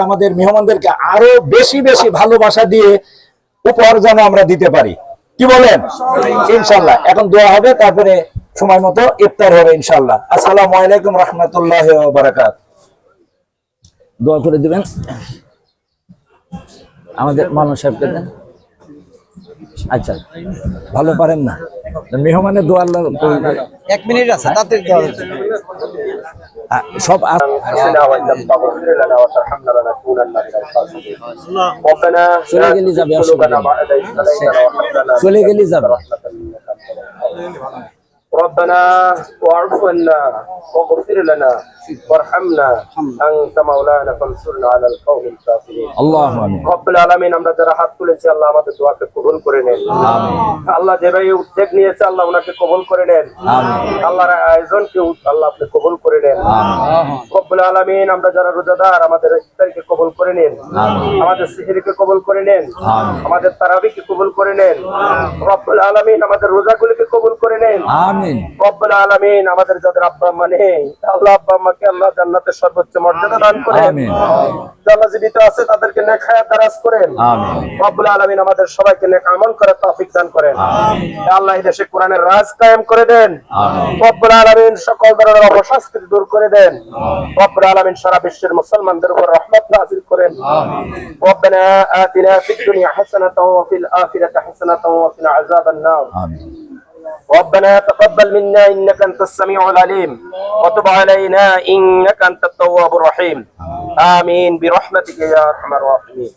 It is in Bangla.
আমাদের মেহমানদেরকে আরো বেশি বেশি ভালোবাসা দিয়ে উপহার যেন আমরা দিতে পারি, কি বলেন? ইনশাল্লাহ এখন দোয়া হবে, তারপরে সময় মতো ইফতার হবে ইনশাল্লাহ। আসসালামু আলাইকুম রহমতুল্লাহি ওয়া বারাকাতুহু। দোয়া করে দিবেন আমাদের মাওলানা সাহেবকে দেন। আচ্ছা, ভালো পারেন না, মেহমানের দোয়া আল্লাহ 1 মিনিট আছে, তাড়াতাড়ি দেওয়া হচ্ছে। সব চলে গেলে যাবে, চলে গেলে যাবে। ربنا واعف عنا واغفر لنا وارحمنا انت مولانا فانصرنا على القوم الكافرين আল্লাহু আমিন। রব্বুল আলামিন, আমরা যারা হাত তুলেছি আল্লাহ আমাদের দোয়াকে কবুল করে নেন। আমিন। আল্লাহ যে ভাই উদ্যোগ নিয়েছে আল্লাহ ওনাকে কবুল করে নেন। আমিন। আল্লাহর আয়োজনকে আল্লাহ আপনি কবুল করে নেন। আমিন। রব্বুল আলামিন, আমরা যারা রোজাদার আমাদের ইফতারকে কবুল করে নেন। আমিন। আমাদের সিহরিকে কবুল করে নেন। আমিন। আমাদের তারাবিকে কবুল করে নেন। রব্বুল আলামিন, আমাদের রোজাগুলোকে কবুল করে নেন। আমিন। রব্বুল আলামিন, আমাদের যাদের আব্বা আম্মা নেই আল্লাহ আব্বা আম্মাকে আল্লাহ জান্নাতের সর্বোচ্চ মর্যাদা দান করেন। আমিন। যারা জীবিত আছে তাদেরকে নেক হায়াত দারাজ করেন। আমিন। রব্বুল আলামিন, আমাদের সবাইকে নেক আমল করার তৌফিক দান করেন। আমিন। আল্লাহ এই দেশে কোরআনের রাজ কায়েম করে দেন। আমিন। রব্বুল আলামিন, সকল ধরনের অপশাস্তি দূর করে দেন। আমিন। রব্বুল আলামিন, সারা বিশ্বের মুসলমানদের উপর রহমত নাযিল করেন। আমিন। রব্বানা আতিনা ফিদ দুনিয়া হাসানাতাও ওয়া ফিল আখিরাতি হাসানাতাও ওয়া কিনা আযাবান নার। আমিন। ربنا تقبل منا إنك أنت السميع العليم وتب علينا إنك أنت التواب الرحيم آمين برحمتك يا أرحم الراحمين.